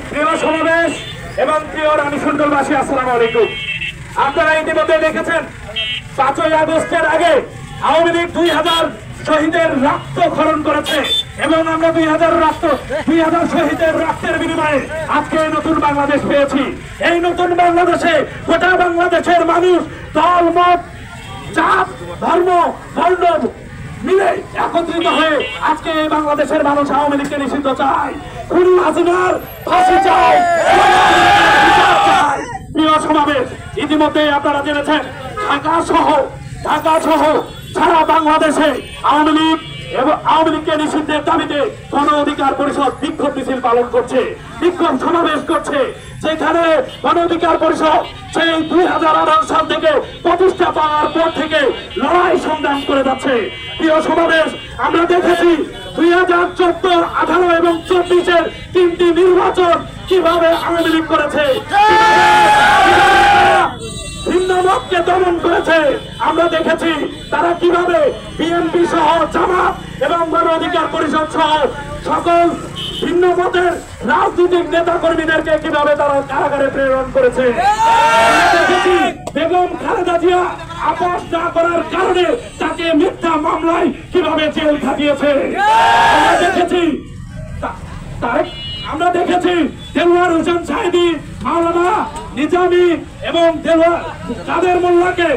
প্রিয় সমাবেশ এবং প্রিয় রানীশঙ্করবাসী, আসসালামু আলাইকুম। আপনারা ইতিমধ্যে দেখেছেন 5ই আগস্টের আগে আওয়ামী লীগ 2000 শহীদের রক্ত খরণ করেছে এবং আমরা 2000 শহীদের রক্তের বিনিময়ে আজকে নতুন বাংলাদেশ পেয়েছি। এই নতুন বাংলাদেশে গোটা বাংলাদেশের মানুষ দল মত জাত ধর্ম বর্ণ মিলে একত্রিত হয়ে আজকে এই বাংলাদেশের মানুষ আওয়ামী লীগকে নিষিদ্ধ চায়, খুনি হাসিনার ফাঁসি চায়। প্রিয় সমাবেশ, ইতিমধ্যে আপনারা জেনেছেন ঢাকা সহ সারা বাংলাদেশে আওয়ামী লীগকে নিষিদ্ধের দাবিতে গণ অধিকার পরিষদ বিক্ষোভ মিছিল পালন করছে, বিক্ষোভ সমাবেশ করছে। যেখানে গণ অধিকার পরিষদ সেই 2018 সাল থেকে প্রতিষ্ঠা পাওয়ার পর থেকে লড়াই সংগ্রাম করে যাচ্ছে। প্রিয় সমাবেশ, আমরা দেখেছি 2014, 18 এবং 24-এর 3টি নির্বাচন কিভাবে আওয়ামী লীগ করেছে, ভিন্ন মতকে দমন করেছে। আমরা দেখেছি তারা কিভাবে বিএনপি সহ জামাত এবং গণ অধিকার পরিষদ সহ সকল ভিন্ন মতের রাজনৈতিক নেতা কর্মীদেরকে কিভাবে তারা কারাগারে প্রেরণ করেছে। আমরা দেখেছি বেগম খালেদা জিয়া আপোষ না করার কারণে তাকে মিথ্যা মামলায় কিভাবে জেল খাটিয়েছে। আমরা দেখেছি দেলোয়ার হোসেন সাইদি, মাওলানা নিজামী এবং কাদের মোল্লাকে